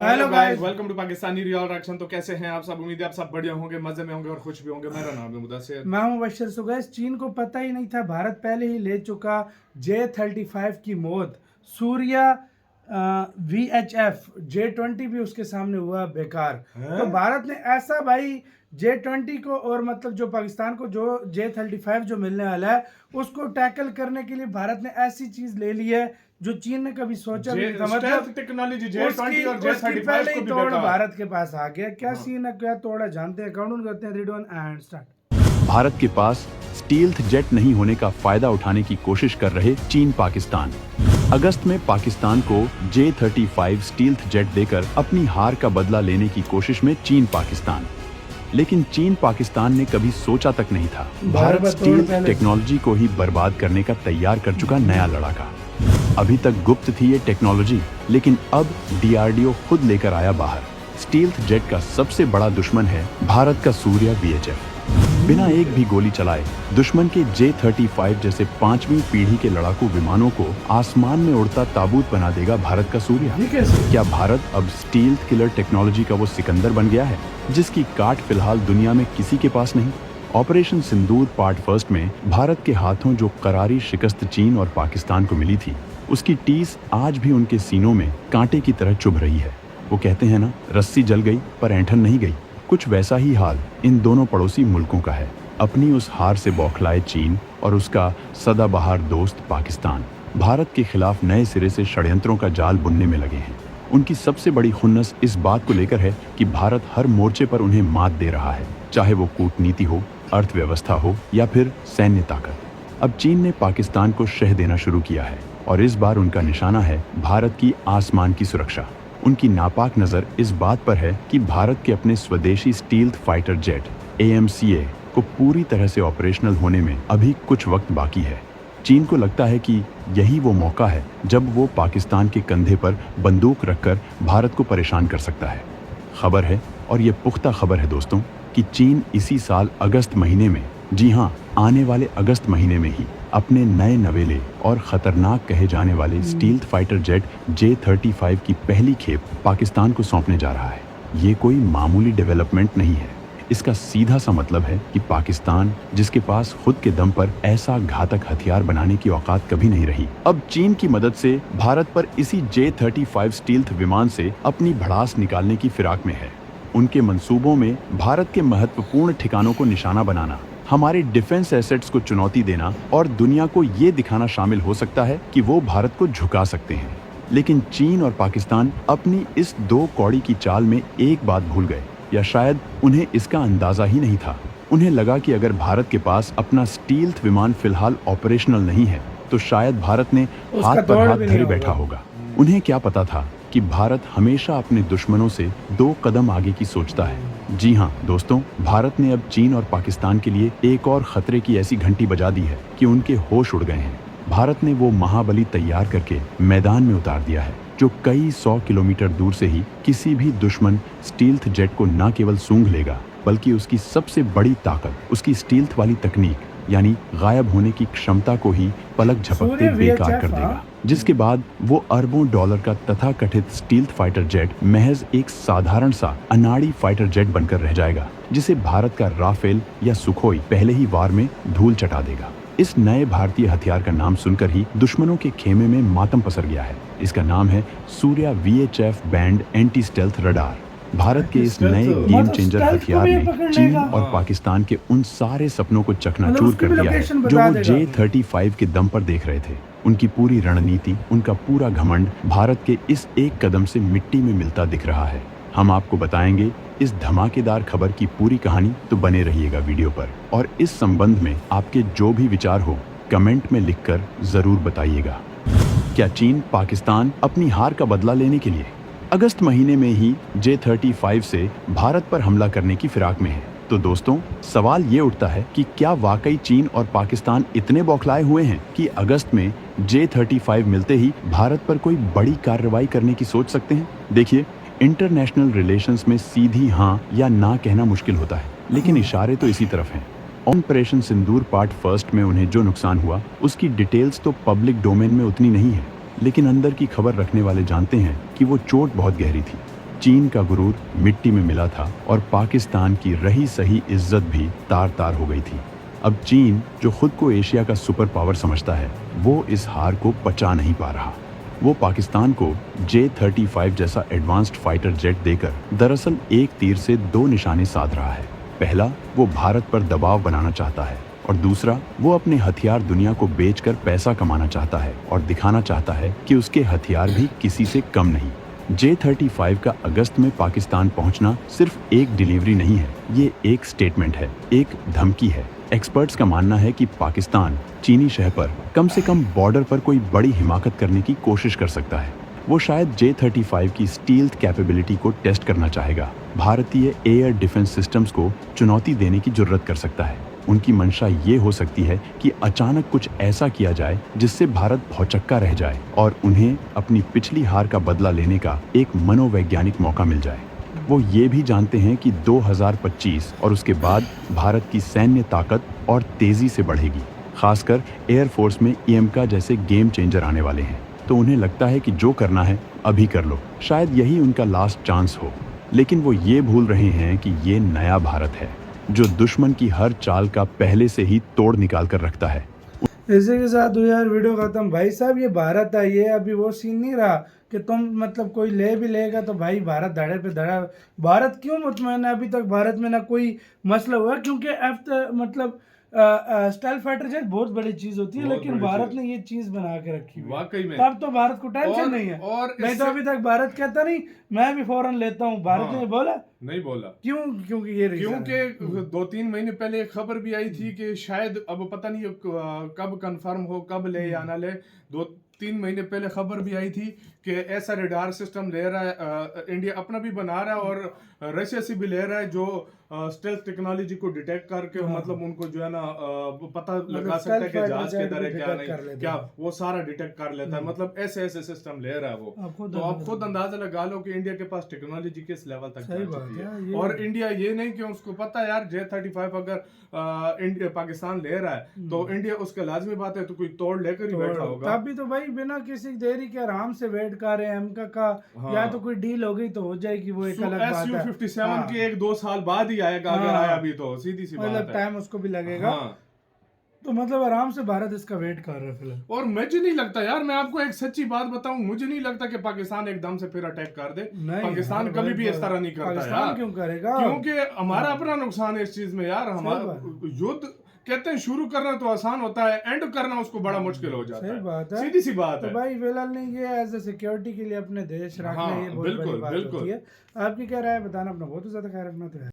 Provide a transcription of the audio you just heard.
Hello hello guys, guys. Welcome to Pakistani real reaction. तो कैसे हैं आप सब? उम्मीद है आप सब बढ़िया होंगे, मजे में होंगे और खुश भी होंगे। मेरा नाम है मुदस्सिर। मैं हूं मुबश्शिर। सो गाइस, चीन को पता ही नहीं था, भारत पहले ही ले चुका J-35 की मौत। सूर्या VHF J-20 भी उसके सामने हुआ बेकार। तो भारत ने ऐसा भाई J-20 को और मतलब जो पाकिस्तान को जो J-35 जो मिलने वाला है उसको टैकल करने के लिए भारत ने ऐसी चीज ले ली है जो चीन ने कभी सोचा भी नहीं था। मतलब टेक्नोलॉजी उसकी J-20 और उसकी J-35 पहले को ही भी तोड़ बेकार। भारत के पास आ गया। क्या सीन है, क्या तोड़ा, जानते हैं। काउंट करते हैं, 3 2 1 एंड स्टार्ट। भारत के पास स्टील्थ जेट नहीं होने का फायदा उठाने की कोशिश कर रहे चीन पाकिस्तान। अगस्त में पाकिस्तान को J-35 स्टील्थ जेट देकर अपनी हार का बदला लेने की कोशिश में चीन पाकिस्तान। लेकिन चीन पाकिस्तान ने कभी सोचा तक नहीं था भारत स्टील्थ टेक्नोलॉजी को ही बर्बाद करने का तैयार कर चुका नया लड़ाका। अभी तक गुप्त थी ये टेक्नोलॉजी, लेकिन अब DRDO खुद लेकर आया बाहर। स्टील्थ जेट का सबसे बड़ा दुश्मन है भारत का सूर्या VHF। बिना एक भी गोली चलाए दुश्मन के J-35 जैसे 5वीं पीढ़ी के लड़ाकू विमानों को आसमान में उड़ता ताबूत बना देगा भारत का सूर्या। क्या भारत अब स्टील्थ किलर टेक्नोलॉजी का वो सिकंदर बन गया है जिसकी काट फिलहाल दुनिया में किसी के पास नहीं? ऑपरेशन सिंदूर पार्ट फर्स्ट में भारत के हाथों जो करारी शिकस्त चीन और पाकिस्तान को मिली थी, उसकी टीस आज भी उनके सीनों में कांटे की तरह चुभ रही है। वो कहते हैं ना, रस्सी जल गई पर ऐंठन नहीं गई। कुछ वैसा ही हाल इन दोनों पड़ोसी मुल्कों का है। अपनी उस हार से बौखलाए चीन और उसका सदाबहार दोस्त पाकिस्तान भारत के खिलाफ नए सिरे से षड्यंत्रों का जाल बुनने में लगे हैं। उनकी सबसे बड़ी खुन्नस इस बात को लेकर है कि भारत हर मोर्चे पर उन्हें मात दे रहा है, चाहे वो कूटनीति हो, अर्थव्यवस्था हो या फिर सैन्य ताकत। अब चीन ने पाकिस्तान को शह देना शुरू किया है और इस बार उनका निशाना है भारत की आसमान की सुरक्षा। उनकी नापाक नजर इस बात पर है कि भारत के अपने स्वदेशी स्टील्थ फाइटर जेट AMCA को पूरी तरह से ऑपरेशनल होने में अभी कुछ वक्त बाकी है। चीन को लगता है कि यही वो मौका है जब वो पाकिस्तान के कंधे पर बंदूक रखकर भारत को परेशान कर सकता है। खबर है, और ये पुख्ता खबर है दोस्तों, कि चीन इसी साल अगस्त महीने में, जी हाँ, आने वाले अगस्त महीने में ही अपने नए नवेले और खतरनाक कहे जाने वाले स्टील्थ फाइटर जेट J-35 की पहली खेप पाकिस्तान को सौंपने जा रहा है। ये कोई मामूली डेवलपमेंट नहीं है। इसका सीधा सा मतलब है कि पाकिस्तान, जिसके पास खुद के दम पर ऐसा घातक हथियार बनाने की औकात कभी नहीं रही, अब चीन की मदद से भारत पर इसी J-35 स्टील्थ विमान से अपनी भड़ास निकालने की फिराक में है। उनके मंसूबों में भारत के महत्वपूर्ण ठिकानों को निशाना बनाना, हमारे डिफेंस एसेट्स को चुनौती देना और दुनिया को ये दिखाना शामिल हो सकता है कि वो भारत को झुका सकते हैं। लेकिन चीन और पाकिस्तान अपनी इस दो कौड़ी की चाल में एक बात भूल गए, या शायद उन्हें इसका अंदाजा ही नहीं था। उन्हें लगा कि अगर भारत के पास अपना स्टील्थ विमान फिलहाल ऑपरेशनल नहीं है तो शायद भारत ने हाथ पर हाथ धरे बैठा होगा। उन्हें क्या पता था कि भारत हमेशा अपने दुश्मनों से 2 कदम आगे की सोचता है। जी हाँ दोस्तों, भारत ने अब चीन और पाकिस्तान के लिए एक और खतरे की ऐसी घंटी बजा दी है कि उनके होश उड़ गए हैं। भारत ने वो महाबली तैयार करके मैदान में उतार दिया है जो कई 100 किलोमीटर दूर से ही किसी भी दुश्मन स्टील्थ जेट को न केवल सूंघ लेगा, बल्कि उसकी सबसे बड़ी ताकत, उसकी स्टील्थ वाली तकनीक यानी गायब होने की क्षमता को ही पलक झपकते बेकार कर देगा। जिसके बाद वो अरबों डॉलर का तथाकथित स्टील्थ फाइटर जेट महज एक साधारण सा अनाड़ी फाइटर जेट बनकर रह जाएगा, जिसे भारत का राफेल या सुखोई पहले ही वार में धूल चटा देगा। इस नए भारतीय हथियार का नाम सुनकर ही दुश्मनों के खेमे में मातम पसर गया है। इसका नाम है Surya VHF band anti stealth radar. Bharat के इस नए गेम चेंजर हथियार ने चीन और पाकिस्तान के उन सारे सपनों को चकनाचूर कर दिया है जो वो J-35 के दम पर देख रहे थे। उनकी पूरी रणनीति, उनका पूरा घमंड भारत के इस एक कदम से मिट्टी में मिलता दिख रहा है। हम आपको बताएंगे इस धमाकेदार खबर की पूरी कहानी, तो बने रहिएगा वीडियो पर। और इस संबंध में आपके जो भी विचार हो कमेंट में लिखकर जरूर बताइएगा। क्या चीन पाकिस्तान अपनी हार का बदला लेने के लिए अगस्त महीने में ही J-35 से भारत पर हमला करने की फिराक में है? तो दोस्तों, सवाल ये उठता है कि क्या वाकई चीन और पाकिस्तान इतने बौखलाए हुए हैं कि अगस्त में J-35 मिलते ही भारत पर कोई बड़ी कार्रवाई करने की सोच सकते हैं? देखिए, इंटरनेशनल रिलेशंस में सीधी हाँ या ना कहना मुश्किल होता है, लेकिन इशारे तो इसी तरफ हैं। ऑपरेशन सिंदूर पार्ट फर्स्ट में उन्हें जो नुकसान हुआ उसकी डिटेल्स तो पब्लिक डोमेन में उतनी नहीं है, लेकिन अंदर की खबर रखने वाले जानते हैं कि वो चोट बहुत गहरी थी। चीन का गुरूर मिट्टी में मिला था और पाकिस्तान की रही सही इज्जत भी तार तार हो गई थी। अब चीन, जो खुद को एशिया का सुपर पावर समझता है, वो इस हार को पचा नहीं पा रहा। वो पाकिस्तान को J-35 जैसा एडवांस्ड फाइटर जेट देकर दरअसल एक तीर से दो निशाने साध रहा है। पहला, वो भारत पर दबाव बनाना चाहता है और दूसरा, वो अपने हथियार दुनिया को बेचकर पैसा कमाना चाहता है और दिखाना चाहता है कि उसके हथियार भी किसी से कम नहीं। J-35 का अगस्त में पाकिस्तान पहुंचना सिर्फ एक डिलीवरी नहीं है, ये एक स्टेटमेंट है, एक धमकी है। एक्सपर्ट्स का मानना है कि पाकिस्तान चीनी शह पर कम से कम बॉर्डर पर कोई बड़ी हिमाकत करने की कोशिश कर सकता है। वो शायद J-35 की स्टील्थ कैपेबिलिटी को टेस्ट करना चाहेगा, भारतीय एयर डिफेंस सिस्टम्स को चुनौती देने की जुर्रत कर सकता है। उनकी मंशा ये हो सकती है कि अचानक कुछ ऐसा किया जाए जिससे भारत भौचक्का रह जाए और उन्हें अपनी पिछली हार का बदला लेने का एक मनोवैज्ञानिक मौका मिल जाए। वो ये भी जानते हैं कि 2025 और उसके बाद भारत की सैन्य ताकत और तेजी से बढ़ेगी। खासकर एयरफोर्स में EMCA जैसे गेम चेंजर आने वाले हैं, तो उन्हें लगता है कि जो करना है अभी कर लो, शायद यही उनका लास्ट चांस हो। लेकिन वो ये भूल रहे हैं कि ये नया भारत है, जो दुश्मन की हर चाल का पहले से ही तोड़ निकाल कर रखता है। इसी के साथ हुई यार वीडियो खत्म। भाई साहब, ये भारत है, ये अभी वो सीन नहीं रहा कि तुम मतलब कोई ले भी लेगा तो भाई भारत धड़े पे धड़ा। भारत क्यों मुतमैन है? अभी तक भारत में ना कोई मसला हुआ, क्योंकि मतलब स्टाइल फाइटर जेट बहुत बड़ी चीज होती है, लेकिन भारत ने ये चीज बना के रखी है वाकई में। तब तो भारत को टेंशन नहीं है। और नहीं तो अभी तक भारत कहता नहीं मैं भी फौरन लेता हूँ। भारत ने बोला नहीं बोला। क्यों? क्योंकि ये क्योंकि 2-3 महीने पहले एक खबर भी आई थी कि शायद, अब पता नहीं कब कंफर्म हो, कब ले या ना ले, 2-3 महीने पहले खबर भी आई थी कि ऐसा रडार सिस्टम ले रहा है इंडिया, अपना भी बना रहा है और रशिया से भी ले रहा है, जो स्टेल्थ टेक्नोलॉजी को डिटेक्ट करके मतलब उनको जो है ना पता लगा सकता है कि जहाज के अंदर है क्या नहीं क्या, वो सारा डिटेक्ट कर लेता है। मतलब ऐसे ऐसे सिस्टम ले रहा है वो। तो आप खुद अंदाजा लगा लो कि इंडिया के पास टेक्नोलॉजी किस लेवल तक जा चुकी है। और इंडिया ये नहीं कि उसको पता है यार J-35 अगर इंडिया पाकिस्तान ले रहा है तो इंडिया उसका लाजमी बात है तो कोई तोड़ लेकर ही बैठा होगा। तभी तो भाई बिना किसी देरी के आराम से वेट कर रहे हैं EMCA का। या तो कोई डील हो गई तो हो जाएगी, वो एक अलग बात है। Su-57 की 1-2 साल बाद ही आएगा, अगर आया भी तो सीधी सी बात है, मतलब टाइम उसको भी लगेगा। तो मतलब आराम से भारत इसका वेट कर रहा है फिलहाल। और मुझे नहीं लगता यार, मैं आपको एक सच्ची बात बताऊं, मुझे नहीं लगता कि पाकिस्तान एकदम से फिर अटैक कर दे। पाकिस्तान कभी भी इस तरह नहीं करता यार। क्यों करेगा? क्योंकि हमारा अपना नुकसान है इस चीज में यार। हमारा युद्ध कहते हैं शुरू करना तो आसान होता है, एंड करना उसको बड़ा मुश्किल हो जाता है। सही बात है, सीधी सी बात है। तो भाई फिलहाल नहीं, ये एज ए सिक्योरिटी के लिए अपने देश रखना ये बहुत बड़ी बात होती है। आपकी क्या राय है बताना, अपना बहुत ज्यादा ख्याल रखना। तो है।